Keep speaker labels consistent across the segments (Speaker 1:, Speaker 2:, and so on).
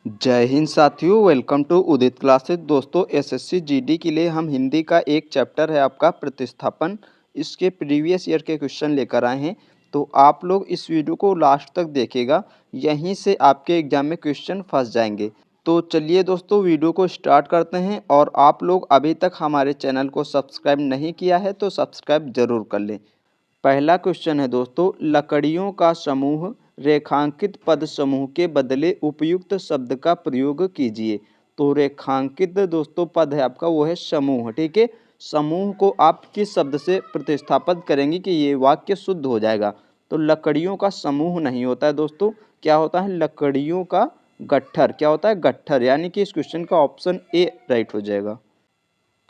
Speaker 1: जय हिंद साथियों, welcome to Udit classes. दोस्तों, एसएससी जीडी के लिए हम हिंदी का एक चैप्टर है आपका प्रतिस्थापन, इसके प्रीवियस ईयर के क्वेश्चन लेकर आए हैं। तो आप लोग इस वीडियो को लास्ट तक देखिएगा, यहीं से आपके एग्जाम में क्वेश्चन फंस जाएंगे। तो चलिए दोस्तों, वीडियो को स्टार्ट करते हैं। और आप लोग अभी तक हमारे चैनल को सब्सक्राइब नहीं किया है तो सब्सक्राइब जरूर कर लें। पहला क्वेश्चन है दोस्तों, लकड़ियों का समूह रेखांकित पद समूह के बदले उपयुक्त शब्द का प्रयोग कीजिए। तो रेखांकित दोस्तों पद है आपका, वो है समूह। ठीक है, समूह को आप किस शब्द से प्रतिस्थापित करेंगे कि ये वाक्य शुद्ध हो जाएगा। तो लकड़ियों का समूह नहीं होता है दोस्तों, क्या होता है, लकड़ियों का गट्ठर। क्या होता है, गट्ठर। यानी कि इस क्वेश्चन का ऑप्शन ए राइट हो जाएगा।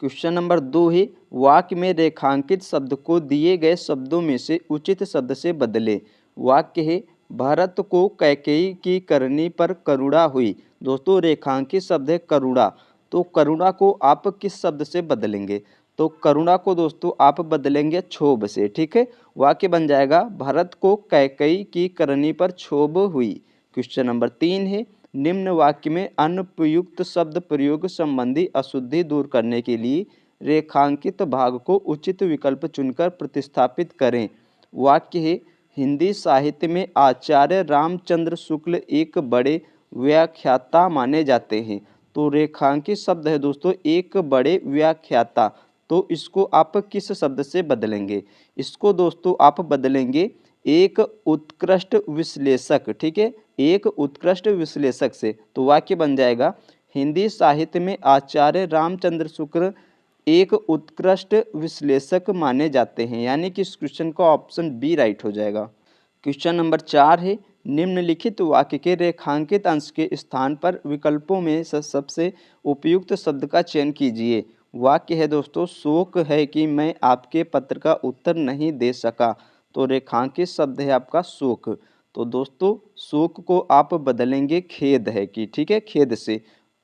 Speaker 1: क्वेश्चन नंबर 2 है, वाक्य में रेखांकित शब्द को दिए गए शब्दों में से उचित शब्द से बदले। वाक्य है, भरत को कैकेयी की करनी पर करुणा हुई। दोस्तों, रेखांकित शब्द है करुणा। तो करुणा को आप किस शब्द से बदलेंगे। तो करुणा को दोस्तों आप बदलेंगे क्षोभ से। ठीक है, वाक्य बन जाएगा, भरत को कैकेयी की करनी पर क्षोभ हुई। क्वेश्चन नंबर 3 है, निम्न वाक्य में अनुपयुक्त शब्द प्रयोग संबंधी अशुद्धि दूर करने के लिए रेखांकित भाग को उचित विकल्प चुनकर प्रतिस्थापित करें। वाक्य है, हिंदी साहित्य में आचार्य रामचंद्र शुक्ल एक बड़े व्याख्याता माने जाते हैं। तो रेखांकित शब्द है दोस्तों एक बड़े व्याख्याता। तो इसको आप किस शब्द से बदलेंगे। इसको दोस्तों आप बदलेंगे एक उत्कृष्ट विश्लेषक। ठीक है, एक उत्कृष्ट विश्लेषक से। तो वाक्य बन जाएगा, हिंदी साहित्य में आचार्य रामचंद्र शुक्ल एक उत्कृष्ट विश्लेषक माने जाते हैं। यानी कि इस क्वेश्चन का ऑप्शन बी राइट हो जाएगा। क्वेश्चन नंबर 4 है, निम्नलिखित वाक्य के रेखांकित अंश के स्थान पर विकल्पों में से सबसे उपयुक्त शब्द का चयन कीजिए। वाक्य है दोस्तों, शोक है कि मैं आपके पत्र का उत्तर नहीं दे सका। तो रेखांकित शब्द है आपका शोक। तो दोस्तों शोक को आप बदलेंगे खेद है कि। ठीक है, खेद से।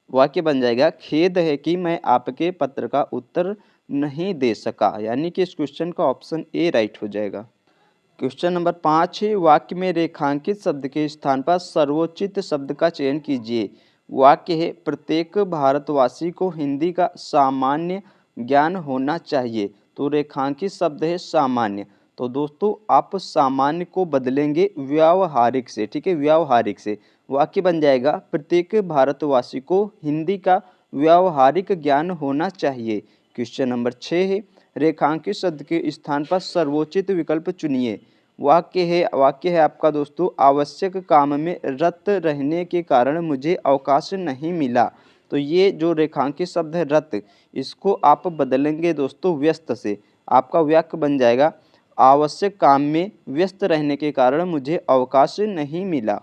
Speaker 1: वाक्य बन जाएगा, खेद है कि मैं आपके पत्र का उत्तर नहीं दे सका। यानी कि इस क्वेश्चन का ऑप्शन ए राइट हो जाएगा। क्वेश्चन नंबर 5 है, वाक्य में रेखांकित शब्द के स्थान पर सर्वोचित शब्द का चयन कीजिए। वाक्य है, प्रत्येक भारतवासी को हिंदी का सामान्य ज्ञान होना चाहिए। तो रेखांकित शब्द है सामान्य। तो दोस्तों आप सामान्य को बदलेंगे व्यावहारिक से। ठीक है, व्यावहारिक से। वाक्य बन जाएगा, प्रत्येक भारतवासी को हिंदी का व्यावहारिक ज्ञान होना चाहिए। क्वेश्चन नंबर 6 है, रेखांकित शब्द के स्थान पर सर्वोचित विकल्प चुनिए। वाक्य है आपका दोस्तों, आवश्यक काम में रत रहने के कारण मुझे अवकाश नहीं मिला। तो ये जो रेखांकित शब्द है रत, इसको आप बदलेंगे दोस्तों व्यस्त से। आपका वाक्य बन जाएगा, आवश्यक काम में व्यस्त रहने के कारण मुझे अवकाश नहीं मिला।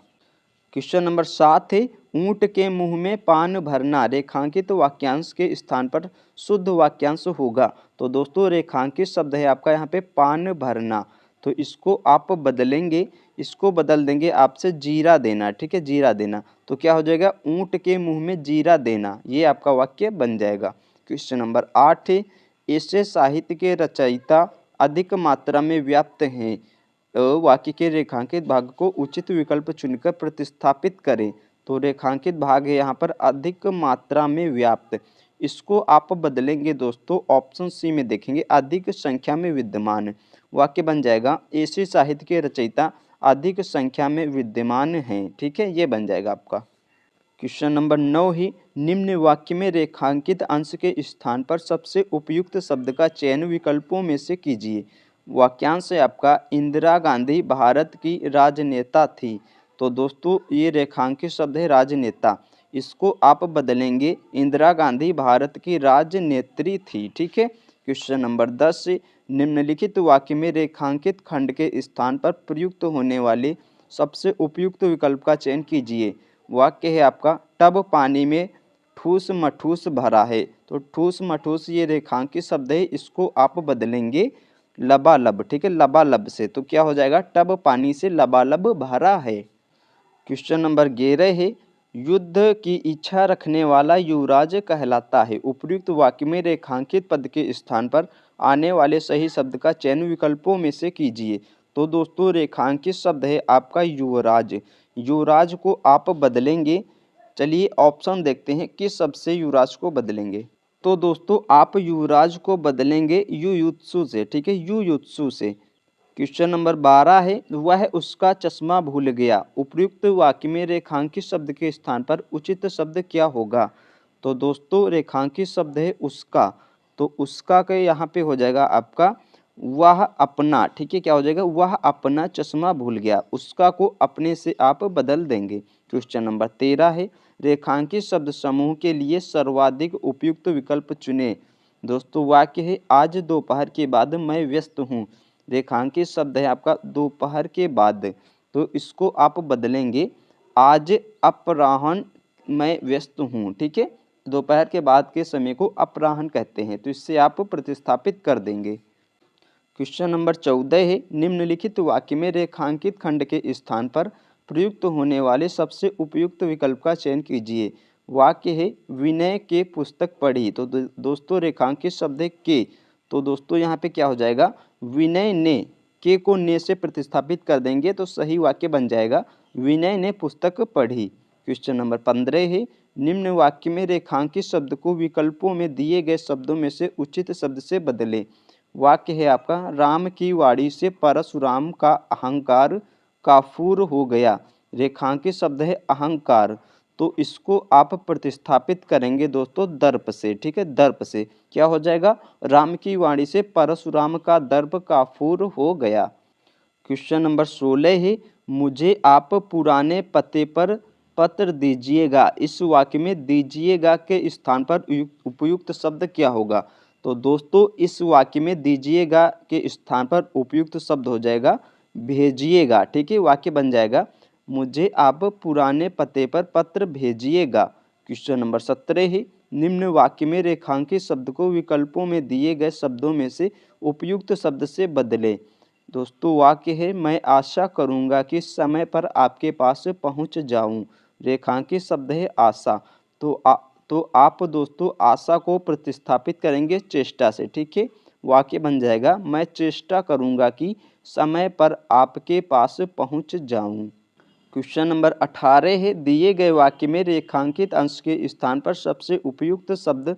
Speaker 1: क्वेश्चन नंबर 7 है, ऊंट के मुंह में पान भरना रेखांकित वाक्यांश के स्थान पर शुद्ध वाक्यांश होगा। तो दोस्तों रेखांकित शब्द है आपका यहाँ पे पान भरना। तो इसको आप बदलेंगे, इसको बदल देंगे आपसे जीरा देना। ठीक है, जीरा देना। तो क्या हो जाएगा, ऊंट के मुंह में जीरा देना। ये आपका वाक्य बन जाएगा। क्वेश्चन नंबर 8 है, ऐसे साहित्य के रचयिता अधिक मात्रा में व्याप्त हैं। वाक्य के रेखांकित भाग को उचित विकल्प चुनकर प्रतिस्थापित करें। तो रेखांकित भाग है यहाँ पर अधिक मात्रा में व्याप्त। इसको आप बदलेंगे दोस्तों ऑप्शन सी में देखेंगे, अधिक संख्या में विद्यमान। वाक्य बन जाएगा, ऐसे साहित्य के रचयिता अधिक संख्या में विद्यमान हैं। ठीक है, ये बन जाएगा आपका। क्वेश्चन नंबर 9 ही, निम्न वाक्य में रेखांकित अंश के स्थान पर सबसे उपयुक्त शब्द का चयन विकल्पों में से कीजिए। वाक्यांश है आपका, इंदिरा गांधी भारत की राजनेता थी। तो दोस्तों ये रेखांकित शब्द है राजनेता। इसको आप बदलेंगे, इंदिरा गांधी भारत की राजनेत्री थी। ठीक है। क्वेश्चन नंबर 10, निम्नलिखित वाक्य में रेखांकित खंड के स्थान पर प्रयुक्त होने वाले सबसे उपयुक्त विकल्प का चयन कीजिए। वाक्य है आपका, टब पानी में ठूस मठूस भरा है। तो ठूस मठूस ये रेखांकित शब्द है, इसको आप बदलेंगे लबालब। ठीक है, लबालब से। तो क्या हो जाएगा, टब पानी से लबालब भरा है। क्वेश्चन नंबर 11 है, युद्ध की इच्छा रखने वाला युवराज कहलाता है। उपयुक्त वाक्य में रेखांकित पद के स्थान पर आने वाले सही शब्द का चयन विकल्पों में से कीजिए। तो दोस्तों रेखांकित शब्द है आपका युवराज। युवराज को आप बदलेंगे चलिए ऑप्शन देखते हैं, किस शब्द से युवराज को बदलेंगे। तो दोस्तों आप युवराज को बदलेंगे युयुत्सु से, ठीक है, युयुत्सु से। क्वेश्चन नंबर 12 है, वह उसका चश्मा भूल गया। उपयुक्त वाक्य में रेखांकित शब्द के स्थान पर उचित शब्द क्या होगा। तो दोस्तों रेखांकित शब्द है उसका, तो उसका का यहाँ पे हो जाएगा आपका वह अपना, ठीक है, क्या हो जाएगा, वह अपना चश्मा भूल गया। उसका को अपने से आप बदल देंगे। क्वेश्चन नंबर 13 है, रेखांकित शब्द समूह के लिए सर्वाधिक उपयुक्त विकल्प चुने। दोस्तों वाक्य है, आज दोपहर के बाद मैं व्यस्त हूँ। रेखांकित शब्द है आपका दोपहर के बाद, तो इसको आप बदलेंगे आज अपराह्न मैं व्यस्त हूँ, ठीक है। दोपहर के बाद के समय को अपराह्न कहते हैं, तो इससे आप प्रतिस्थापित कर देंगे। क्वेश्चन नंबर 14 है, निम्नलिखित वाक्य में रेखांकित खंड के स्थान पर प्रयुक्त होने वाले सबसे उपयुक्त विकल्प का चयन कीजिए। वाक्य है, विनय के पुस्तक पढ़ी। तो दोस्तों रेखांकित शब्द है के, तो दोस्तों यहाँ पे क्या हो जाएगा, विनय ने, के को ने से प्रतिस्थापित कर देंगे तो सही वाक्य बन जाएगा, विनय ने पुस्तक पढ़ी। क्वेश्चन नंबर 15 है, निम्न वाक्य में रेखांकित शब्द को विकल्पों में दिए गए शब्दों में से उचित शब्द से बदलें। वाक्य है आपका, राम की वाणी से परशुराम का अहंकार काफूर हो गया। रेखांकित शब्द है अहंकार, तो इसको आप प्रतिस्थापित करेंगे दोस्तों दर्प से, ठीक है, दर्प से। क्या हो जाएगा, राम की वाणी से परशुराम का दर्प काफूर हो गया। क्वेश्चन नंबर 16 है, मुझे आप पुराने पते पर पत्र दीजिएगा। इस वाक्य में दीजिएगा के स्थान पर उपयुक्त शब्द क्या होगा। तो दोस्तों इस वाक्य में दीजिएगा के स्थान पर उपयुक्त शब्द हो जाएगा भेजिएगा, ठीक है, वाक्य बन जाएगा, मुझे आप पुराने पते पर पत्र भेजिएगा। क्वेश्चन नंबर 17 है, निम्न वाक्य में रेखांकित शब्द को विकल्पों में दिए गए शब्दों में से उपयुक्त शब्द से बदलें। दोस्तों वाक्य है, मैं आशा करूंगा कि समय पर आपके पास पहुंच जाऊं। रेखांकित शब्द है आशा, तो आप दोस्तों आशा को प्रतिस्थापित करेंगे चेष्टा से, ठीक है, वाक्य बन जाएगा, मैं चेष्टा करूंगा कि समय पर आपके पास पहुंच जाऊं। क्वेश्चन नंबर 18 है, दिए गए वाक्य में रेखांकित अंश के स्थान पर सबसे उपयुक्त शब्द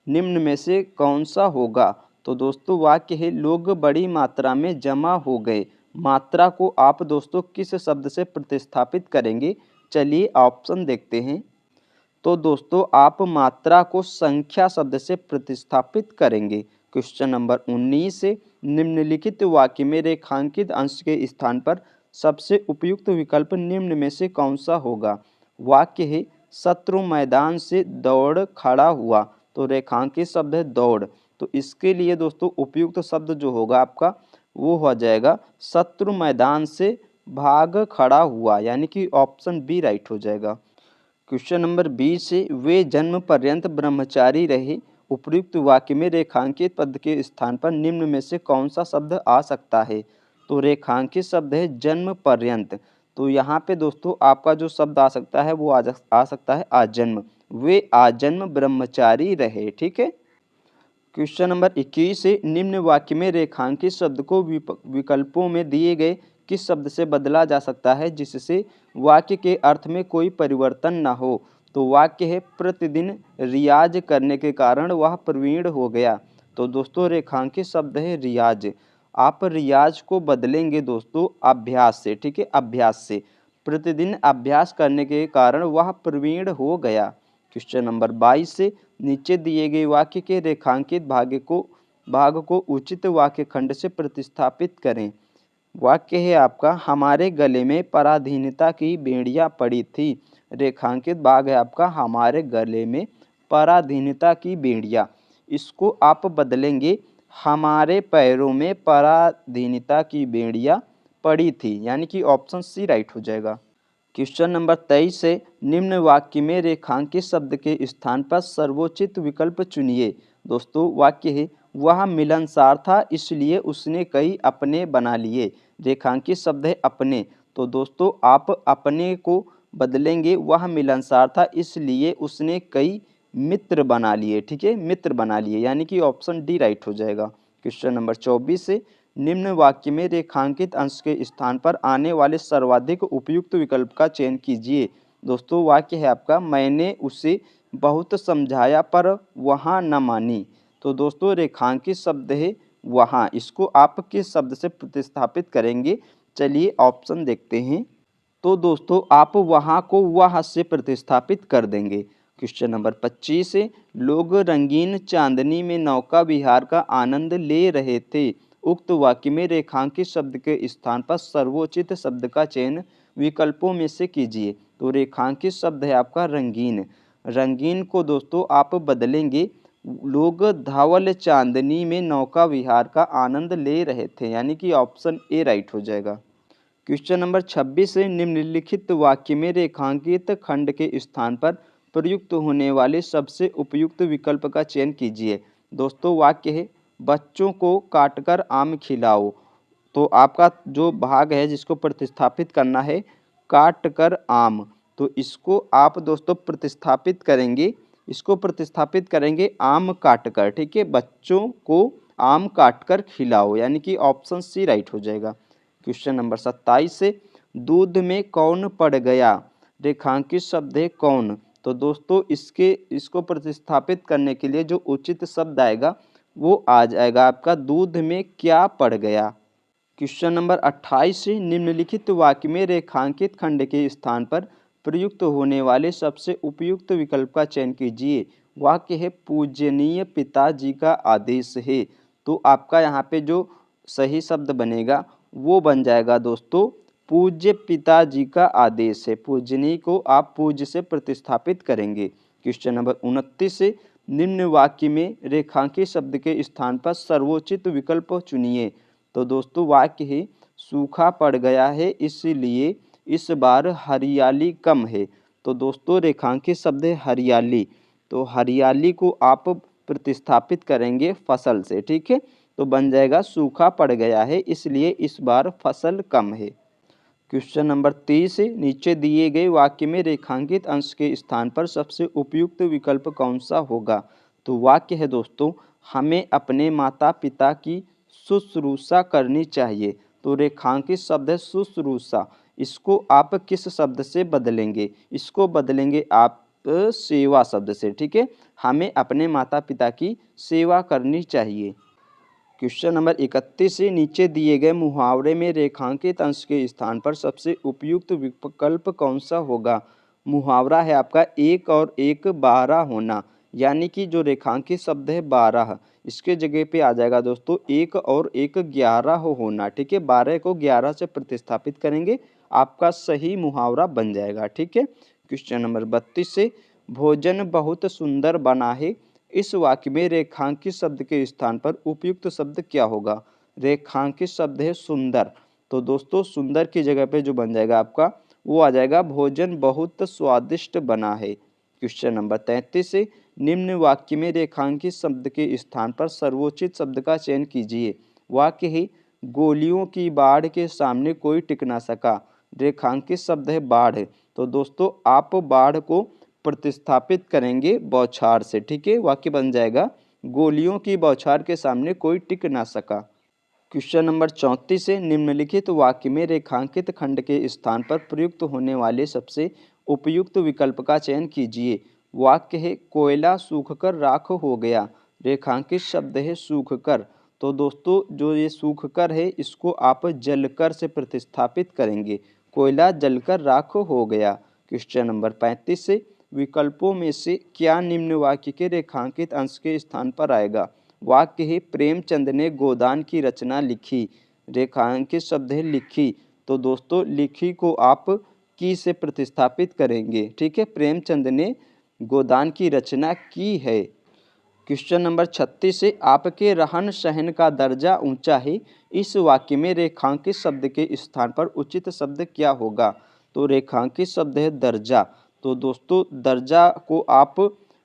Speaker 1: निम्न में से कौन सा होगा। तो दोस्तों वाक्य है, लोग बड़ी मात्रा में जमा हो गए। मात्रा को आप दोस्तों किस शब्द से प्रतिस्थापित करेंगे, चलिए ऑप्शन देखते हैं। तो दोस्तों आप मात्रा को संख्या शब्द से प्रतिस्थापित करेंगे। क्वेश्चन नंबर 19 से, निम्नलिखित वाक्य में रेखांकित अंश के स्थान पर सबसे उपयुक्त विकल्प निम्न में से कौन सा होगा। वाक्य है, शत्रु मैदान से दौड़ खड़ा हुआ। तो रेखांकित शब्द है दौड़, तो इसके लिए दोस्तों उपयुक्त शब्द जो होगा आपका वो हो जाएगा शत्रु मैदान से भाग खड़ा हुआ, यानी कि ऑप्शन बी राइट हो जाएगा। क्वेश्चन नंबर 20 से, वे जन्म पर्यंत ब्रह्मचारी रहे। उपयुक्त वाक्य में रेखांकित पद के स्थान पर निम्न में से कौन सा शब्द आ सकता है। तो रेखांकित शब्द है जन्म पर्यंत, तो यहाँ पे दोस्तों आपका जो शब्द आ सकता है वो आ सकता है आजन्म। वे आजन्म ब्रह्मचारी रहे, ठीक है। क्वेश्चन नंबर 21 से, निम्न वाक्य में रेखांकित शब्द को विकल्पों में दिए गए किस शब्द से बदला जा सकता है जिससे वाक्य के अर्थ में कोई परिवर्तन न हो। तो वाक्य है, प्रतिदिन रियाज करने के कारण वह प्रवीण हो गया। तो दोस्तों रेखांकित शब्द है रियाज, आप रियाज को बदलेंगे दोस्तों अभ्यास से, ठीक है, अभ्यास से। प्रतिदिन अभ्यास करने के कारण वह प्रवीण हो गया। क्वेश्चन नंबर 22 से, नीचे दिए गए वाक्य के रेखांकित भाग को उचित वाक्य खंड से प्रतिस्थापित करें। वाक्य है आपका, हमारे गले में पराधीनता की बेड़ियां पड़ी थी। रेखांकित भाग है आपका, हमारे गले में पराधीनता की बेड़ियां, इसको आप बदलेंगे हमारे पैरों में पराधीनता की बेड़ियां पड़ी थी, यानी कि ऑप्शन सी राइट हो जाएगा। क्वेश्चन नंबर 23 से, निम्न वाक्य में रेखांकित शब्द के स्थान पर सर्वोचित विकल्प चुनिए। दोस्तों वाक्य है, वह मिलनसार था इसलिए उसने कई अपने बना लिए। रेखांकित शब्द है अपने, तो दोस्तों आप अपने को बदलेंगे वह मिलनसार था इसलिए उसने कई मित्र बना लिए, ठीक है, मित्र बना लिए, यानी कि ऑप्शन डी राइट हो जाएगा। क्वेश्चन नंबर 24 से, निम्न वाक्य में रेखांकित अंश के स्थान पर आने वाले सर्वाधिक उपयुक्त विकल्प का चयन कीजिए। दोस्तों वाक्य है आपका मैंने उसे बहुत समझाया पर वहाँ न मानी। तो दोस्तों रेखांकित शब्द है वहाँ, इसको आप किस शब्द से प्रतिस्थापित करेंगे? चलिए ऑप्शन देखते हैं। तो दोस्तों आप वहाँ को वह से प्रतिस्थापित कर देंगे। क्वेश्चन नंबर 25 है, लोग रंगीन चांदनी में नौका विहार का आनंद ले रहे थे। उक्त वाक्य में रेखांकित शब्द के स्थान पर सर्वोचित शब्द का चयन विकल्पों में से कीजिए। तो रेखांकित शब्द है आपका रंगीन। रंगीन को दोस्तों आप बदलेंगे लोग धावल चांदनी में नौका विहार का आनंद ले रहे थे, यानी कि ऑप्शन ए राइट हो जाएगा। क्वेश्चन नंबर 26 है, निम्नलिखित वाक्य में रेखांकित खंड के स्थान पर प्रयुक्त होने वाले सबसे उपयुक्त विकल्प का चयन कीजिए। दोस्तों वाक्य है बच्चों को काटकर आम खिलाओ। तो आपका जो भाग है जिसको प्रतिस्थापित करना है काटकर आम, तो इसको आप दोस्तों प्रतिस्थापित करेंगे, इसको प्रतिस्थापित करेंगे आम काटकर। ठीक है, बच्चों को आम काटकर खिलाओ, यानी कि ऑप्शन सी राइट हो जाएगा। क्वेश्चन नंबर 27 से दूध में कौन पड़ गया? रेखांकित शब्द है कौन। तो दोस्तों इसको प्रतिस्थापित करने के लिए जो उचित शब्द आएगा वो आ जाएगा आपका दूध में क्या पड़ गया। क्वेश्चन नंबर 28 से निम्नलिखित वाक्य में रेखांकित खंड के स्थान पर प्रयुक्त होने वाले सबसे उपयुक्त विकल्प का चयन कीजिए। वाक्य है पूजनीय पिताजी का आदेश है। तो आपका यहाँ पे जो सही शब्द बनेगा वो बन जाएगा दोस्तों पूज्य पिताजी का आदेश है। पूजनीय को आप पूज्य से प्रतिस्थापित करेंगे। क्वेश्चन नंबर 29 से निम्न वाक्य में रेखांकित शब्द के स्थान पर सर्वोचित विकल्प चुनिए। तो दोस्तों वाक्य है सूखा पड़ गया है इसलिए इस बार हरियाली कम है। तो दोस्तों रेखांकित शब्द है हरियाली, तो हरियाली को आप प्रतिस्थापित करेंगे फसल से। ठीक है, तो बन जाएगा सूखा पड़ गया है इसलिए इस बार फसल कम है। क्वेश्चन नंबर 30 है, नीचे दिए गए वाक्य में रेखांकित अंश के स्थान पर सबसे उपयुक्त विकल्प कौन सा होगा? तो वाक्य है दोस्तों हमें अपने माता पिता की शुश्रूषा करनी चाहिए। तो रेखांकित शब्द है शुश्रूषा, इसको आप किस शब्द से बदलेंगे? इसको बदलेंगे आप सेवा शब्द से। ठीक है, हमें अपने माता पिता की सेवा करनी चाहिए। क्वेश्चन नंबर 31 से नीचे दिए गए मुहावरे में रेखांकित अंश के स्थान पर सबसे उपयुक्त विकल्प कौन सा होगा? मुहावरा है आपका एक और एक 12 होना, यानी कि जो रेखांकित शब्द है 12, इसके जगह पे आ जाएगा दोस्तों एक और एक 11 होना। ठीक है, 12 को 11 से प्रतिस्थापित करेंगे, आपका सही मुहावरा बन जाएगा। ठीक है, क्वेश्चन नंबर 32 से भोजन बहुत सुंदर बना है, इस वाक्य में रेखांकित शब्द के स्थान पर उपयुक्त शब्द क्या होगा? रेखांकित शब्द है सुंदर, तो दोस्तों सुंदर की जगह पे जो बन जाएगा आपका वो आ जाएगा भोजन बहुत स्वादिष्ट बना है। क्वेश्चन नंबर 33 से निम्न वाक्य में रेखांकित शब्द के स्थान पर सर्वोचित शब्द का चयन कीजिए। वाक्य है गोलियों की बाढ़ के सामने कोई टिक ना सका। रेखांकित शब्द है बाढ़, तो दोस्तों आप बाढ़ को प्रतिस्थापित करेंगे बौछार से। ठीक है, वाक्य बन जाएगा गोलियों की बौछार के सामने कोई टिक ना सका। क्वेश्चन नंबर 34 से निम्नलिखित वाक्य में रेखांकित खंड के स्थान पर प्रयुक्त होने वाले सबसे उपयुक्त विकल्प का चयन कीजिए। वाक्य है कोयला सूखकर राख हो गया। रेखांकित शब्द है सूखकर, तो दोस्तों जो ये सूखकर है इसको आप जलकर से प्रतिस्थापित करेंगे, कोयला जलकर राख हो गया। क्वेश्चन नंबर 35 से विकल्पों में से क्या निम्न वाक्य के रेखांकित अंश के स्थान पर आएगा? वाक्य है प्रेमचंद ने गोदान की रचना लिखी। रेखांकित शब्द है लिखी, तो दोस्तों लिखी को आप की से प्रतिस्थापित करेंगे। ठीक है, प्रेमचंद ने गोदान की रचना की है। क्वेश्चन नंबर 36 से आपके रहन सहन का दर्जा ऊंचा है, इस वाक्य में रेखांकित शब्द के स्थान पर उचित शब्द क्या होगा? तो रेखांकित शब्द है दर्जा, तो दोस्तों दर्जा को आप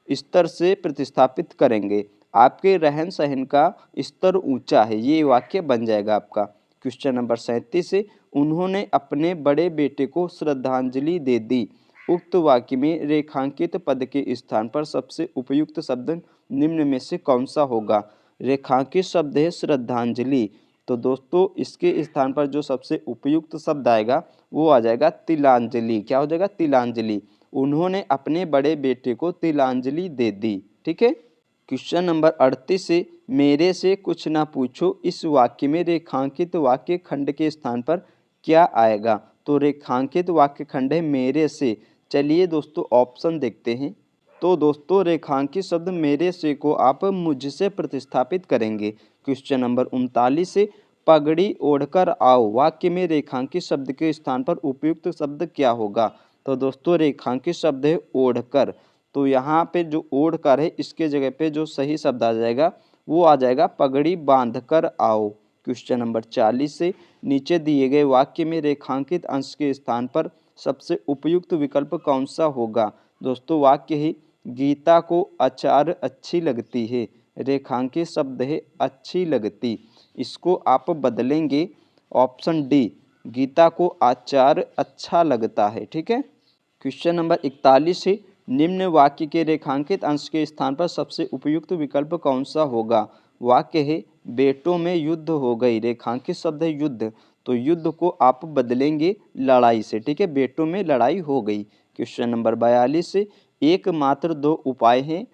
Speaker 1: स्तर से प्रतिस्थापित करेंगे, आपके रहन सहन का स्तर ऊंचा है, ये वाक्य बन जाएगा आपका। क्वेश्चन नंबर 37 से उन्होंने अपने बड़े बेटे को श्रद्धांजलि दे दी। उक्त वाक्य में रेखांकित पद के स्थान पर सबसे उपयुक्त शब्द निम्न में से कौन सा होगा? रेखांकित शब्द है श्रद्धांजलि, तो दोस्तों इसके स्थान पर जो सबसे उपयुक्त शब्द आएगा वो आ जाएगा तिलांजलि। क्या हो जाएगा? तिलांजलि। उन्होंने अपने बड़े बेटे को तिलांजलि दे दी। ठीक है। क्वेश्चन नंबर 38 से मेरे से कुछ ना पूछो, इस वाक्य में रेखांकित वाक्य खंड के स्थान पर क्या आएगा? तो रेखांकित वाक्य खंड है मेरे से। चलिए दोस्तों ऑप्शन देखते हैं। तो दोस्तों रेखांकित शब्द मेरे से को आप मुझसे प्रतिस्थापित करेंगे। क्वेश्चन नंबर 39 से पगड़ी ओढ़कर आओ, वाक्य में रेखांकित शब्द के स्थान पर उपयुक्त शब्द क्या होगा? तो दोस्तों रेखांकित शब्द है ओढ़कर, तो यहाँ पे जो ओढ़कर है इसके जगह पे जो सही शब्द आ जाएगा वो आ जाएगा पगड़ी बांधकर आओ। क्वेश्चन नंबर 40 से नीचे दिए गए वाक्य में रेखांकित अंश के स्थान पर सबसे उपयुक्त विकल्प कौन सा होगा? दोस्तों वाक्य है गीता को अचार अच्छी लगती है, रेखांकित शब्द है अच्छी लगती, इसको आप बदलेंगे ऑप्शन डी, गीता को अचार अच्छा लगता है। ठीक है। क्वेश्चन नंबर 41 है निम्न वाक्य के रेखांकित अंश के स्थान पर सबसे उपयुक्त विकल्प कौन सा होगा? वाक्य है बेटों में युद्ध हो गई, रेखांकित शब्द है युद्ध, तो युद्ध को आप बदलेंगे लड़ाई से। ठीक है, बेटों में लड़ाई हो गई। क्वेश्चन नंबर 42 से एकमात्र दो उपाय हैं,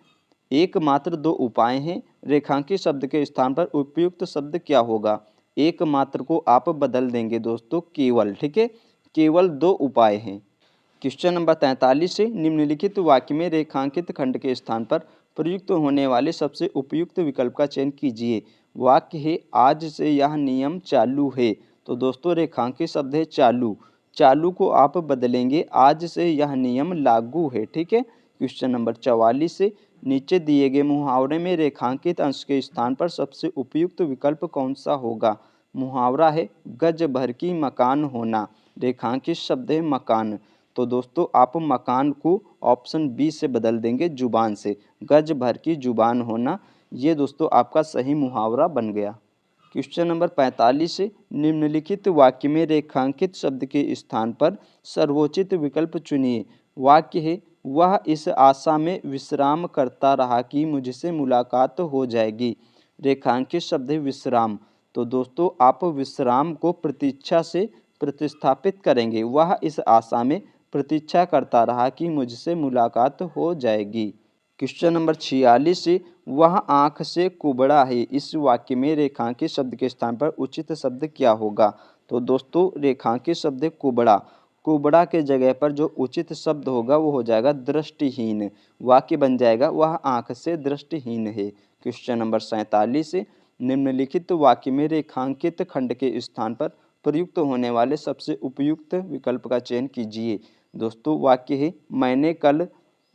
Speaker 1: एकमात्र दो उपाय हैं, रेखांकित शब्द के स्थान पर उपयुक्त शब्द क्या होगा? एकमात्र को आप बदल देंगे दोस्तों केवल। ठीक है, केवल दो उपाय हैं। क्वेश्चन नंबर 43 से निम्नलिखित वाक्य में रेखांकित खंड के स्थान पर प्रयुक्त होने वाले सबसे उपयुक्त विकल्प का चयन कीजिए। वाक्य है आज से यह नियम चालू है, तो दोस्तों रेखांकित शब्द है चालू, चालू को आप बदलेंगे आज से यह नियम लागू है। ठीक है। क्वेश्चन नंबर 44 से नीचे दिए गए मुहावरे में रेखांकित अंश के स्थान पर सबसे उपयुक्त विकल्प कौन सा होगा? मुहावरा है गज भर की मकान होना, रेखांकित शब्द है मकान, तो दोस्तों आप मकान को ऑप्शन बी से बदल देंगे जुबान से, गज भर की जुबान होना, ये दोस्तों आपका सही मुहावरा बन गया। क्वेश्चन नंबर 45 से निम्नलिखित वाक्य में रेखांकित शब्द के स्थान पर सर्वोचित विकल्प चुनिए। वाक्य है वह इस आशा में विश्राम करता रहा कि मुझसे मुलाकात हो जाएगी, रेखांकित शब्द है विश्राम, तो दोस्तों आप विश्राम को प्रतीक्षा से प्रतिस्थापित करेंगे, वह इस आशा में प्रतीक्षा करता रहा कि मुझसे मुलाकात हो जाएगी। क्वेश्चन नंबर 46 से वह आँख से कुबड़ा है, इस वाक्य में रेखांकित शब्द के स्थान पर उचित शब्द क्या होगा? तो दोस्तों रेखांकित शब्द है कुबड़ा, कुबड़ा के जगह पर जो उचित शब्द होगा वो हो जाएगा दृष्टिहीन, वाक्य बन जाएगा वह आँख से दृष्टिहीन है। क्वेश्चन नंबर 47 से निम्नलिखित वाक्य में रेखांकित खंड के स्थान पर प्रयुक्त होने वाले सबसे उपयुक्त विकल्प का चयन कीजिए। दोस्तों वाक्य है मैंने कल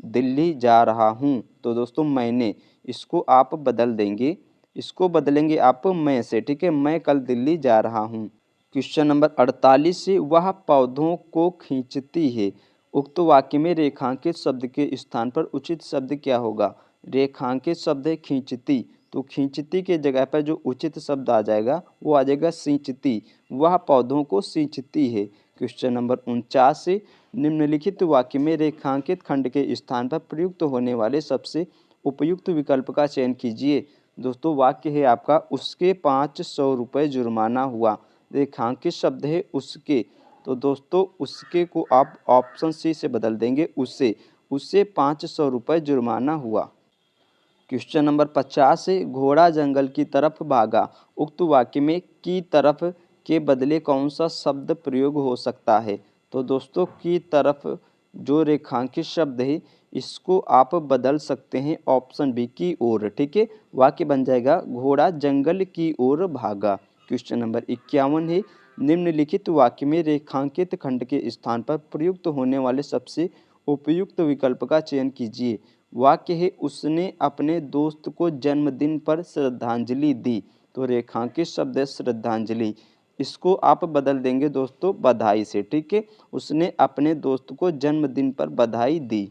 Speaker 1: दिल्ली जा रहा हूँ, तो दोस्तों मैंने, इसको आप बदल देंगे, इसको बदलेंगे आप मैं से। ठीक है, मैं कल दिल्ली जा रहा हूँ। क्वेश्चन नंबर 48 से वह पौधों को खींचती है, उक्त वाक्य में रेखांकित शब्द के स्थान पर उचित शब्द क्या होगा? रेखांकित शब्द है खींचती, तो खींचती के जगह पर जो उचित शब्द आ जाएगा वो आ जाएगा सींचती, वह पौधों को सींचती है। क्वेश्चन नंबर 49 से निम्नलिखित वाक्य में रेखांकित खंड के स्थान पर प्रयुक्त होने वाले सबसे उपयुक्त विकल्प का चयन कीजिए। दोस्तों वाक्य है आपका उसके 500 रुपये जुर्माना हुआ, रेखांकित शब्द है उसके, तो दोस्तों उसके को आप ऑप्शन सी से बदल देंगे उससे 500 रुपये जुर्माना हुआ। क्वेश्चन नंबर 50 से घोड़ा जंगल की तरफ भागा, उक्त वाक्य में की तरफ के बदले कौन सा शब्द प्रयोग हो सकता है? तो दोस्तों की तरफ जो रेखांकित शब्द है इसको आप बदल सकते हैं ऑप्शन बी की ओर। ठीक है, वाक्य बन जाएगा घोड़ा जंगल की ओर भागा। क्वेश्चन नंबर 51 है निम्नलिखित वाक्य में रेखांकित खंड के स्थान पर प्रयुक्त होने वाले सबसे उपयुक्त विकल्प का चयन कीजिए। वाक्य है उसने अपने दोस्त को जन्मदिन पर श्रद्धांजलि दी, तो रेखांकित शब्द है श्रद्धांजलि, इसको आप बदल देंगे दोस्तों बधाई से। ठीक है, उसने अपने दोस्त को जन्मदिन पर बधाई दी।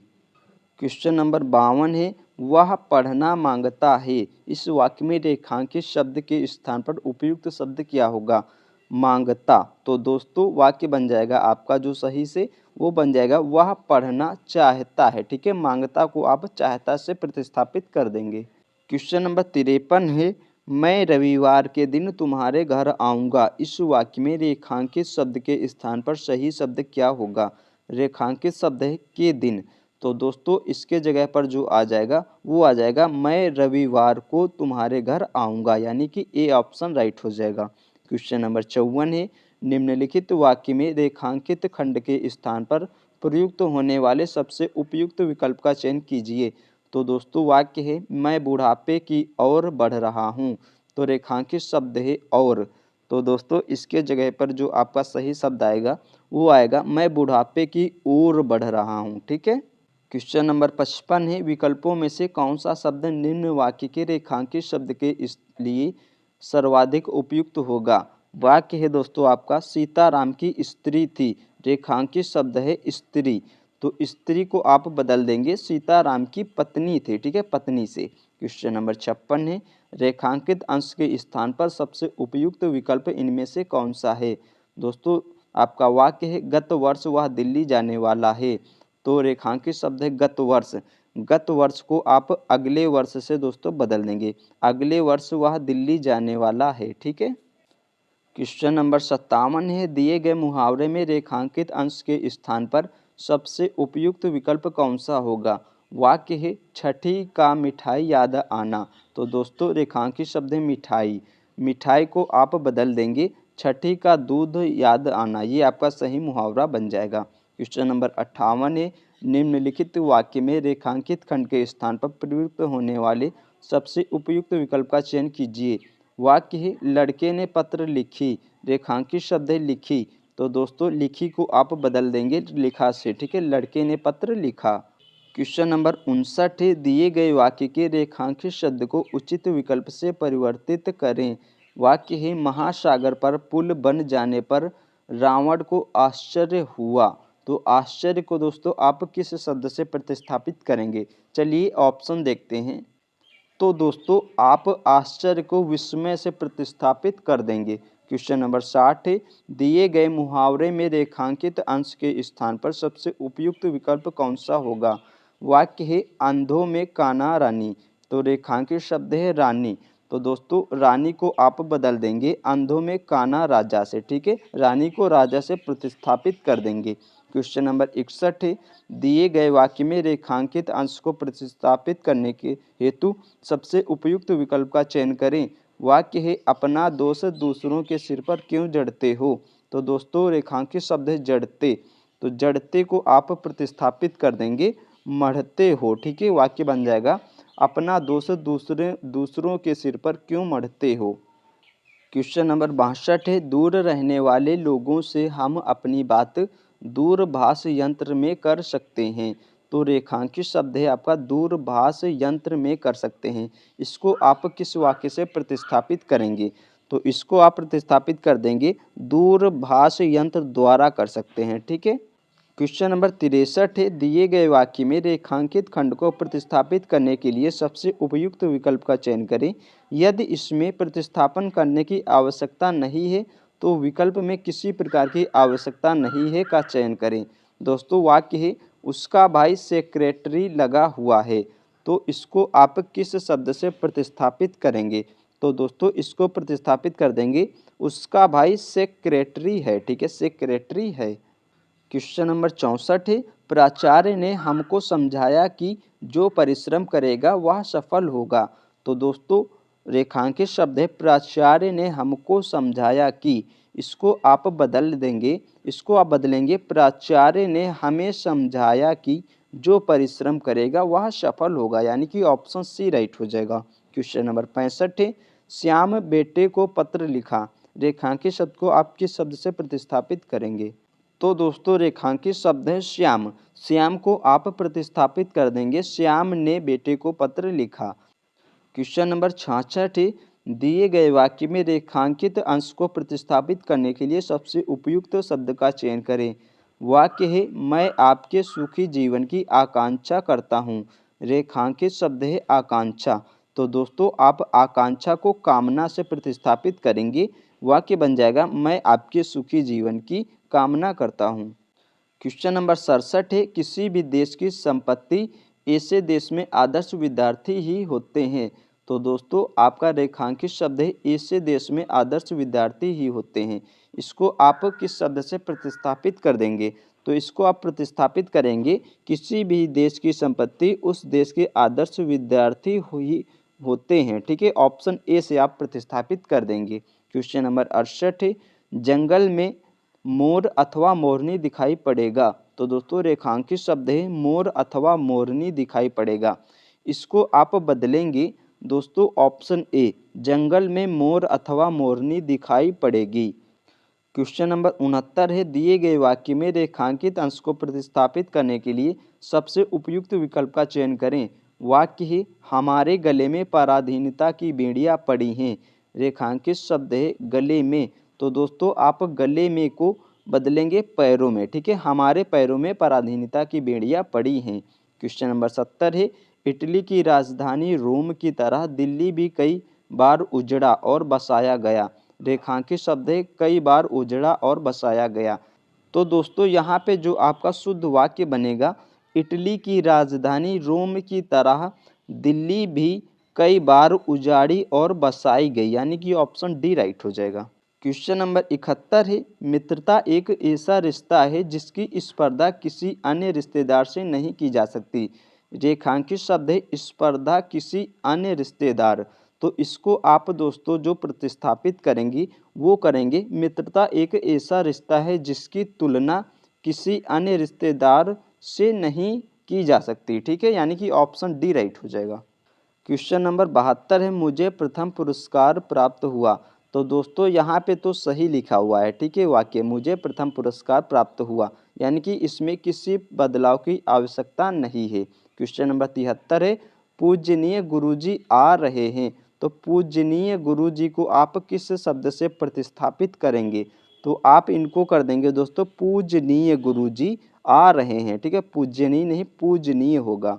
Speaker 1: क्वेश्चन नंबर 52 है वह पढ़ना मांगता है, इस वाक्य में रेखांकित शब्द के स्थान पर उपयुक्त शब्द क्या होगा? मांगता, तो दोस्तों वाक्य बन जाएगा आपका जो सही से वो बन जाएगा वह पढ़ना चाहता है। ठीक है, मांगता को आप चाहता से प्रतिस्थापित कर देंगे। क्वेश्चन नंबर 53 है मैं रविवार के दिन तुम्हारे घर आऊँगा। इस वाक्य में रेखांकित शब्द के स्थान पर सही शब्द क्या होगा? रेखांकित शब्द है के दिन, तो दोस्तों इसके जगह पर जो आ जाएगा वो आ जाएगा मैं रविवार को तुम्हारे घर आऊँगा, यानी कि ए ऑप्शन राइट हो जाएगा। क्वेश्चन नंबर 54 है, निम्नलिखित वाक्य में रेखांकित खंड के स्थान पर प्रयुक्त होने वाले सबसे उपयुक्त विकल्प का चयन कीजिए। तो दोस्तों वाक्य है मैं बुढ़ापे की ओर बढ़ रहा हूँ, तो रेखांकित शब्द है और, तो दोस्तों इसके जगह पर जो आपका सही शब्द आएगा वो आएगा मैं बुढ़ापे की ओर बढ़ रहा हूँ। ठीक है। क्वेश्चन नंबर 55 है, विकल्पों में से कौन सा शब्द निम्न वाक्य के रेखांकित शब्द के लिए सर्वाधिक उपयुक्त होगा? वाक्य है दोस्तों आपका सीताराम की स्त्री थी, रेखांकित शब्द है स्त्री, तो स्त्री को आप बदल देंगे सीताराम की पत्नी थी। ठीक है, पत्नी से। क्वेश्चन नंबर 56 है, रेखांकित अंश के स्थान पर सबसे उपयुक्त विकल्प इनमें से कौन सा है? दोस्तों आपका वाक्य है गत वर्ष वह दिल्ली जाने वाला है, तो रेखांकित शब्द है गत वर्ष। गत वर्ष को आप अगले वर्ष से दोस्तों बदल देंगे, अगले वर्ष वह दिल्ली जाने वाला है। ठीक है। क्वेश्चन नंबर 57 है, दिए गए मुहावरे में रेखांकित अंश के स्थान पर सबसे उपयुक्त विकल्प कौन सा होगा? वाक्य है छठी का मिठाई याद आना, तो दोस्तों रेखांकित शब्द है मिठाई, मिठाई को आप बदल देंगे छठी का दूध याद आना, ये आपका सही मुहावरा बन जाएगा। क्वेश्चन नंबर 58 है, निम्नलिखित वाक्य में रेखांकित खंड के स्थान पर प्रयुक्त होने वाले सबसे उपयुक्त विकल्प का चयन कीजिए। वाक्य है लड़के ने पत्र लिखी, रेखांकित शब्द है लिखी, तो दोस्तों लिखी को आप बदल देंगे लिखा से। ठीक है, लड़के ने पत्र लिखा। क्वेश्चन नंबर 59 है, दिए गए वाक्य के रेखांकित शब्द को उचित विकल्प से परिवर्तित करें। वाक्य है महासागर पर पुल बन जाने पर रावण को आश्चर्य हुआ, तो आश्चर्य को दोस्तों आप किस शब्द से प्रतिस्थापित करेंगे? चलिए ऑप्शन देखते हैं। तो दोस्तों आप आश्चर्य को विस्मय से प्रतिस्थापित कर देंगे। क्वेश्चन नंबर 60 है, दिए गए मुहावरे में रेखांकित अंश के स्थान पर सबसे उपयुक्त विकल्प कौन सा होगा? वाक्य है अंधों में कान्हा रानी, तो रेखांकित शब्द है रानी, तो दोस्तों रानी को आप बदल देंगे अंधों में कान्हा राजा से। ठीक है, रानी को राजा से प्रतिस्थापित कर देंगे। क्वेश्चन नंबर 61 है, दिए गए वाक्य में रेखांकित अंश को प्रतिस्थापित करने के हेतु सबसे उपयुक्त विकल्प का चयन करें। वाक्य है अपना दोष दूसरों के सिर पर क्यों जड़ते हो, तो दोस्तों रेखांकित शब्द है जड़ते, तो जड़ते को आप प्रतिस्थापित कर देंगे मढ़ते हो। ठीक है, वाक्य बन जाएगा अपना दोष दूसरों के सिर पर क्यों मढ़ते हो। क्वेश्चन नंबर 62 है, दूर रहने वाले लोगों से हम अपनी बात दूरभाष यंत्र में कर सकते हैं, तो रेखांकित शब्द है आपका दूरभाष यंत्र में कर सकते हैं, इसको आप किस वाक्य से प्रतिस्थापित करेंगे? तो इसको आप प्रतिस्थापित कर देंगे दूरभाष यंत्र द्वारा कर सकते हैं। ठीक है। क्वेश्चन नंबर 63 है, दिए गए वाक्य में रेखांकित खंड को प्रतिस्थापित करने के लिए सबसे उपयुक्त विकल्प का चयन करें। यदि इसमें प्रतिस्थापन करने की आवश्यकता नहीं है तो विकल्प में किसी प्रकार की आवश्यकता नहीं है का चयन करें। दोस्तों वाक्य है उसका भाई सेक्रेटरी लगा हुआ है, तो इसको आप किस शब्द से प्रतिस्थापित करेंगे? तो दोस्तों इसको प्रतिस्थापित कर देंगे उसका भाई सेक्रेटरी है। ठीक है, सेक्रेटरी है। क्वेश्चन नंबर 64 है, प्राचार्य ने हमको समझाया कि जो परिश्रम करेगा वह सफल होगा, तो दोस्तों रेखांकित शब्द है प्राचार्य ने हमको समझाया कि, इसको आप बदल देंगे, इसको आप बदलेंगे प्राचार्य ने हमें समझाया कि जो परिश्रम करेगा वह सफल होगा, यानी कि ऑप्शन सी राइट हो जाएगा। क्वेश्चन नंबर 65 है, श्याम बेटे को पत्र लिखा, रेखांकित शब्द को आप किस शब्द से प्रतिस्थापित करेंगे? तो दोस्तों रेखांकित शब्द है श्याम, श्याम को आप प्रतिस्थापित कर देंगे श्याम ने बेटे को पत्र लिखा। क्वेश्चन नंबर 66 है, दिए गए वाक्य में रेखांकित अंश को प्रतिस्थापित करने के लिए सबसे उपयुक्त शब्द का चयन करें। वाक्य है मैं आपके सुखी जीवन की आकांक्षा करता हूँ, रेखांकित शब्द है आकांक्षा, तो दोस्तों आप आकांक्षा को कामना से प्रतिस्थापित करेंगे, वाक्य बन जाएगा मैं आपके सुखी जीवन की कामना करता हूँ। क्वेश्चन नंबर 67 है, किसी भी देश की संपत्ति ऐसे देश में आदर्श विद्यार्थी ही होते हैं, तो दोस्तों आपका रेखांकित शब्द है ऐसे देश में आदर्श विद्यार्थी ही होते हैं। इसको आप किस शब्द से प्रतिस्थापित कर देंगे? तो इसको आप प्रतिस्थापित करेंगे किसी भी देश की संपत्ति उस देश के आदर्श विद्यार्थी ही होते हैं। ठीक है, ऑप्शन ए से आप प्रतिस्थापित कर देंगे। क्वेश्चन नंबर 68 है, जंगल में मोर अथवा मोरनी दिखाई पड़ेगा। तो दोस्तों रेखांकित शब्द है मोर अथवा मोरनी दिखाई पड़ेगा। इसको आप बदलेंगे दोस्तों ऑप्शन ए, जंगल में मोर अथवा मोरनी दिखाई पड़ेगी। क्वेश्चन नंबर 69 है, दिए गए वाक्य में रेखांकित अंश को प्रतिस्थापित करने के लिए सबसे उपयुक्त विकल्प का चयन करें। वाक्य है हमारे गले में पराधीनता की बेड़ियां पड़ी हैं। रेखांकित शब्द है गले में, तो दोस्तों आप गले में को बदलेंगे पैरों में। ठीक है, हमारे पैरों में पराधीनता की बेड़ियां पड़ी हैं। क्वेश्चन नंबर 70 है, इटली की राजधानी रोम की तरह दिल्ली भी कई बार उजड़ा और बसाया गया। रेखांकित शब्द है कई बार उजड़ा और बसाया गया। तो दोस्तों यहाँ पे जो आपका शुद्ध वाक्य बनेगा, इटली की राजधानी रोम की तरह दिल्ली भी कई बार उजाड़ी और बसाई गई, यानी कि ऑप्शन डी राइट हो जाएगा। क्वेश्चन नंबर 71 है, मित्रता एक ऐसा रिश्ता है जिसकी स्पर्धा किसी अन्य रिश्तेदार से नहीं की जा सकती। रेखांकित शब्द है स्पर्धा किसी अन्य रिश्तेदार, तो इसको आप दोस्तों जो प्रतिस्थापित करेंगी वो करेंगे मित्रता एक ऐसा रिश्ता है जिसकी तुलना किसी अन्य रिश्तेदार से नहीं की जा सकती। ठीक है, यानी कि ऑप्शन डी राइट हो जाएगा। क्वेश्चन नंबर 72 है, मुझे प्रथम पुरस्कार प्राप्त हुआ। तो दोस्तों यहाँ पे तो सही लिखा हुआ है। ठीक है, वाक्य मुझे प्रथम पुरस्कार प्राप्त हुआ, यानी कि इसमें किसी बदलाव की आवश्यकता नहीं है। क्वेश्चन नंबर 73 है, पूजनीय गुरुजी आ रहे हैं। तो पूजनीय गुरुजी को आप किस शब्द से प्रतिस्थापित करेंगे? तो आप इनको कर देंगे दोस्तों पूजनीय गुरुजी आ रहे हैं। ठीक है, पूजनीय नहीं पूजनीय होगा।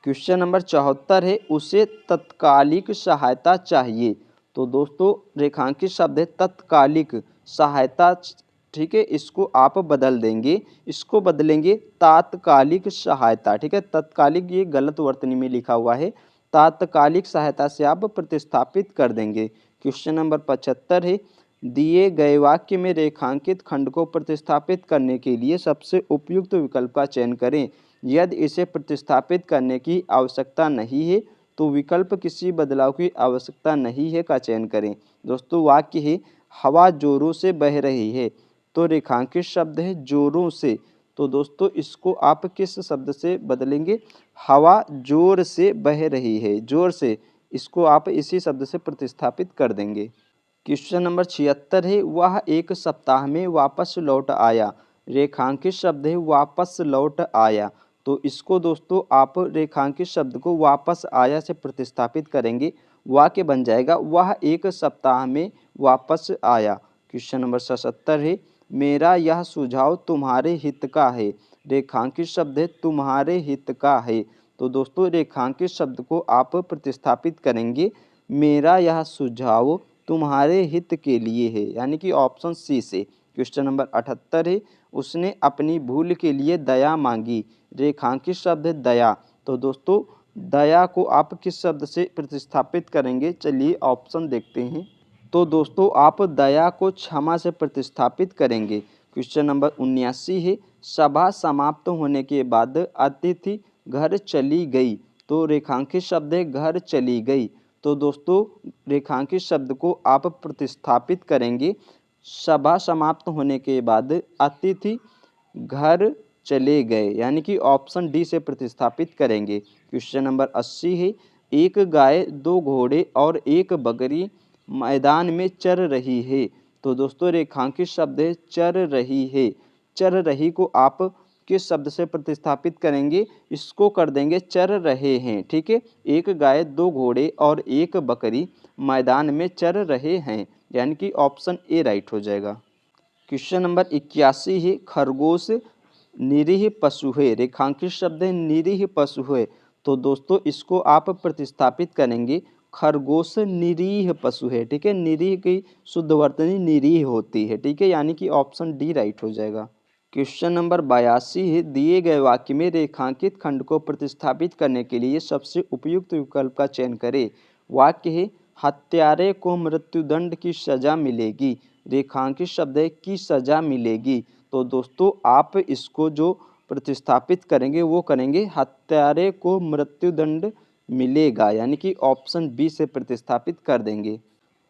Speaker 1: क्वेश्चन नंबर 74 है, उसे तत्कालिक सहायता चाहिए। तो दोस्तों रेखांकित शब्द है तत्कालिक सहायता। ठीक है, इसको आप बदल देंगे, इसको बदलेंगे तात्कालिक सहायता। ठीक है, तत्कालिक ये गलत वर्तनी में लिखा हुआ है, तात्कालिक सहायता से आप प्रतिस्थापित कर देंगे। क्वेश्चन नंबर 75 है, दिए गए वाक्य में रेखांकित खंड को प्रतिस्थापित करने के लिए सबसे उपयुक्त विकल्प का चयन करें। यदि इसे प्रतिस्थापित करने की आवश्यकता नहीं है तो विकल्प किसी बदलाव की आवश्यकता नहीं है का चयन करें। दोस्तों वाक्य है हवा जोरों से बह रही है। तो रेखांकित शब्द है जोरों से, तो दोस्तों इसको आप किस शब्द से बदलेंगे? हवा जोर से बह रही है, जोर से, इसको आप इसी शब्द से प्रतिस्थापित कर देंगे। क्वेश्चन नंबर 76 है, वह एक सप्ताह में वापस लौट आया। रेखांकित शब्द है वापस लौट आया, तो इसको दोस्तों आप रेखांकित शब्द को वापस आया से प्रतिस्थापित करेंगे, वाक्य बन जाएगा वह एक सप्ताह में वापस आया। क्वेश्चन नंबर 77 है, मेरा यह सुझाव तुम्हारे हित का है। रेखांकित शब्द है तुम्हारे हित का है, तो दोस्तों रेखांकित शब्द को आप प्रतिस्थापित करेंगे, मेरा यह सुझाव तुम्हारे हित के लिए है, यानी कि ऑप्शन सी से। क्वेश्चन नंबर 78 है, उसने अपनी भूल के लिए दया मांगी। रेखांकित शब्द है दया, तो दोस्तों दया को आप किस शब्द से प्रतिस्थापित करेंगे? चलिए ऑप्शन देखते हैं। तो दोस्तों आप दया को क्षमा से प्रतिस्थापित करेंगे। क्वेश्चन नंबर 79 है, सभा समाप्त होने के बाद अतिथि घर चली गई। तो रेखांकित शब्द है घर चली गई, तो दोस्तों रेखांकित शब्द को आप प्रतिस्थापित करेंगे, सभा समाप्त होने के बाद अतिथि घर चले गए, यानी कि ऑप्शन डी से प्रतिस्थापित करेंगे। क्वेश्चन नंबर 80 है, एक गाय दो घोड़े और एक बकरी मैदान में चर रही है। तो दोस्तों रेखांकित शब्द है चर रही है, चर रही को आप किस शब्द से प्रतिस्थापित करेंगे? इसको कर देंगे चर रहे हैं। ठीक है, एक गाय दो घोड़े और एक बकरी मैदान में चर रहे हैं, यानी कि ऑप्शन ए राइट हो जाएगा। क्वेश्चन नंबर 81 है, खरगोश निरीह पशु है। रेखांकित शब्द है निरीह पशु है, तो दोस्तों इसको आप प्रतिस्थापित करेंगे, खरगोश निरीह पशु है। ठीक है, निरीह की शुद्ध वर्तनी निरीह होती है। ठीक है, यानी कि ऑप्शन डी राइट हो जाएगा। क्वेश्चन नंबर 82 है, दिए गए वाक्य में रेखांकित खंड को प्रतिस्थापित करने के लिए सबसे उपयुक्त विकल्प का चयन करें। वाक्य है हत्यारे को मृत्युदंड की सजा मिलेगी। रेखांकित शब्द है की सजा मिलेगी। तो दोस्तों आप इसको जो प्रतिस्थापित करेंगे वो करेंगे हत्यारे को मृत्युदंड मिलेगा, यानी कि ऑप्शन बी से प्रतिस्थापित कर देंगे।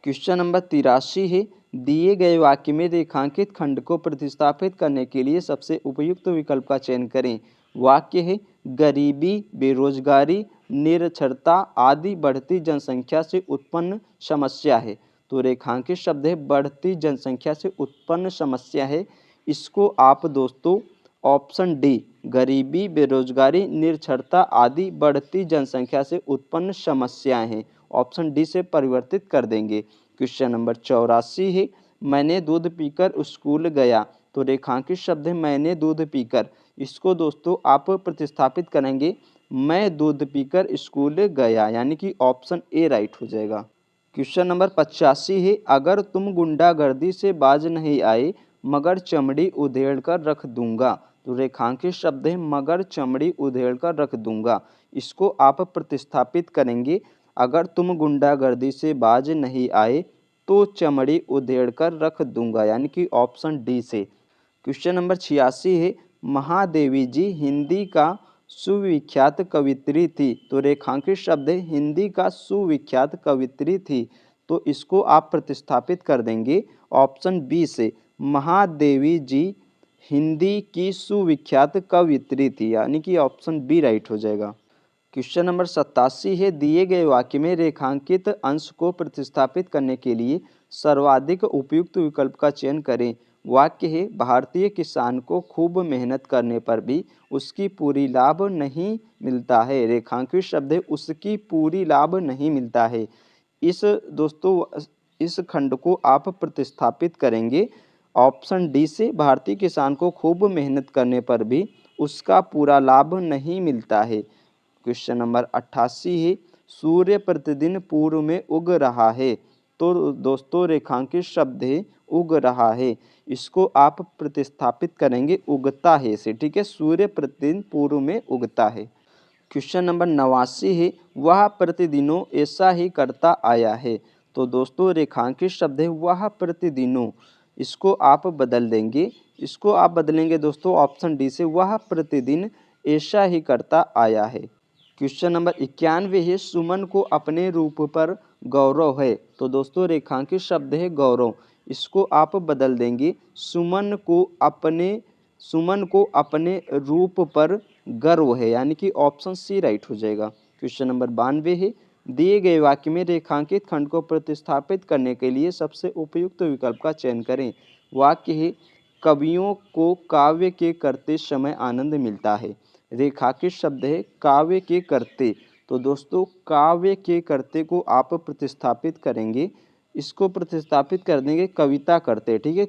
Speaker 1: क्वेश्चन नंबर 83 है दिए गए वाक्य में रेखांकित खंड को प्रतिस्थापित करने के लिए सबसे उपयुक्त विकल्प का चयन करें। वाक्य है गरीबी, बेरोजगारी, निरक्षरता आदि बढ़ती जनसंख्या से उत्पन्न समस्या है। तो रेखांकित शब्द है बढ़ती जनसंख्या से उत्पन्न समस्या है। इसको आप दोस्तों ऑप्शन डी गरीबी, बेरोजगारी, निरक्षरता आदि बढ़ती जनसंख्या से उत्पन्न समस्याएं हैं, ऑप्शन डी से परिवर्तित कर देंगे। क्वेश्चन नंबर 84 है मैंने दूध पीकर स्कूल गया। तो रेखांकित शब्द है मैंने दूध पीकर। इसको दोस्तों आप प्रतिस्थापित करेंगे मैं दूध पीकर स्कूल गया, यानी कि ऑप्शन ए राइट हो जाएगा। क्वेश्चन नंबर 85 है अगर तुम गुंडागर्दी से बाज नहीं आए मगर चमड़ी उधेड़ कर रख दूंगा। तो रेखांकित शब्द है मगर चमड़ी उधेड़ कर रख दूंगा। इसको आप प्रतिस्थापित करेंगे अगर तुम गुंडागर्दी से बाज नहीं आए तो चमड़ी उधेड़ कर रख दूंगा, यानी कि ऑप्शन डी से। क्वेश्चन नंबर 86 है महादेवी जी हिंदी का सुविख्यात कवित्री थी। तो रेखांकित शब्द है हिंदी का सुविख्यात कवित्री थी। तो इसको आप प्रतिस्थापित कर देंगे ऑप्शन बी से महादेवी जी हिंदी की सुविख्यात कवित्री थी, यानी कि ऑप्शन बी राइट हो जाएगा। क्वेश्चन नंबर 87 है दिए गए वाक्य में रेखांकित अंश को प्रतिस्थापित करने के लिए सर्वाधिक उपयुक्त विकल्प का चयन करें। वाक्य है भारतीय किसान को खूब मेहनत करने पर भी उसकी पूरी लाभ नहीं मिलता है। रेखांकित शब्द है उसकी पूरी लाभ नहीं मिलता है। इस दोस्तों इस खंड को आप प्रतिस्थापित करेंगे ऑप्शन डी से भारतीय किसान को खूब मेहनत करने पर भी उसका पूरा लाभ नहीं मिलता है। क्वेश्चन नंबर 88 है सूर्य प्रतिदिन पूर्व में उग रहा है। तो दोस्तों रेखांकित शब्द है उग रहा है। इसको आप प्रतिस्थापित करेंगे उगता है से, ठीक है। सूर्य प्रतिदिन पूर्व में उगता है। क्वेश्चन नंबर 89 है वह प्रतिदिनों ऐसा ही करता आया है। तो दोस्तों रेखांकित शब्द है वह प्रतिदिनों। इसको आप बदल देंगे, इसको आप बदलेंगे दोस्तों ऑप्शन डी से वह प्रतिदिन ऐसा ही करता आया है। क्वेश्चन नंबर 91 है सुमन को अपने रूप पर गौरव है। तो दोस्तों रेखांकित शब्द है गौरव। इसको आप बदल देंगे सुमन को अपने रूप पर गर्व है, यानी कि ऑप्शन सी राइट हो जाएगा। क्वेश्चन नंबर 92 है दिए गए वाक्य में रेखांकित खंड को प्रतिस्थापित करने के लिए सबसे उपयुक्त विकल्प का चयन करें। वाक्य है कवियों को काव्य के करते समय आनंद मिलता है। रेखांकित शब्द है काव्य के करते। तो दोस्तों काव्य के करते को आप प्रतिस्थापित करेंगे, इसको प्रतिस्थापित कर देंगे कविता करते, ठीक है।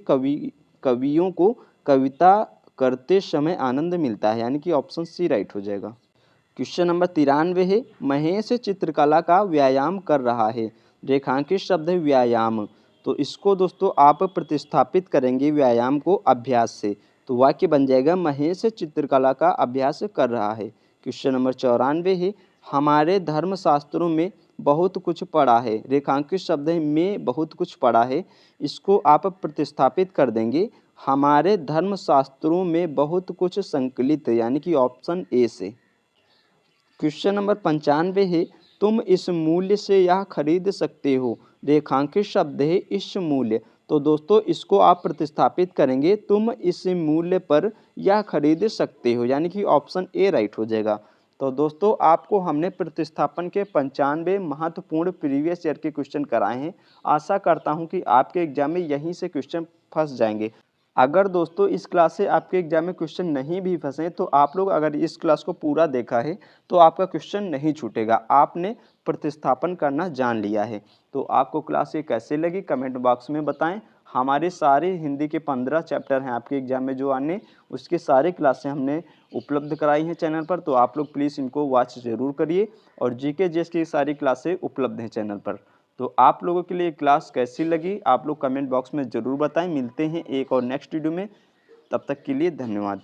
Speaker 1: कवियों को कविता करते समय आनंद मिलता है, यानी कि ऑप्शन सी राइट हो जाएगा। क्वेश्चन नंबर 93 है महेश चित्रकला का व्यायाम कर रहा है। रेखांकित शब्द है व्यायाम। तो इसको दोस्तों आप प्रतिस्थापित करेंगे व्यायाम को अभ्यास से। तो वाक्य बन जाएगा महेश चित्रकला का अभ्यास कर रहा है। क्वेश्चन नंबर 94 है हमारे धर्मशास्त्रों में बहुत कुछ पढ़ा है। रेखांकित शब्द है में बहुत कुछ पढ़ा है। इसको आप प्रतिस्थापित कर देंगे हमारे धर्मशास्त्रों में बहुत कुछ संकलित, यानी कि ऑप्शन ए से। क्वेश्चन नंबर 95 है तुम इस मूल्य से यह खरीद सकते हो। रेखांकित शब्द है इस मूल्य। तो दोस्तों इसको आप प्रतिस्थापित करेंगे तुम इस मूल्य पर यह खरीद सकते हो, यानी कि ऑप्शन ए राइट हो जाएगा। तो दोस्तों आपको हमने प्रतिस्थापन के 95 महत्वपूर्ण प्रीवियस ईयर के क्वेश्चन कराए हैं। आशा करता हूं कि आपके एग्जाम में यहीं से क्वेश्चन फंस जाएंगे। अगर दोस्तों इस क्लास से आपके एग्जाम में क्वेश्चन नहीं भी फंसे तो आप लोग अगर इस क्लास को पूरा देखा है तो आपका क्वेश्चन नहीं छूटेगा, आपने प्रतिस्थापन करना जान लिया है। तो आपको क्लास ये कैसे लगी कमेंट बॉक्स में बताएं। हमारे सारे हिंदी के 15 चैप्टर हैं आपके एग्जाम में जो आने, उसके सारे क्लासें हमने उपलब्ध कराई हैं चैनल पर। तो आप लोग प्लीज़ इनको वॉच ज़रूर करिए और जीके जीएस की सारी क्लासें उपलब्ध हैं चैनल पर। तो आप लोगों के लिए क्लास कैसी लगी आप लोग कमेंट बॉक्स में ज़रूर बताएं। मिलते हैं एक और नेक्स्ट वीडियो में, तब तक के लिए धन्यवाद।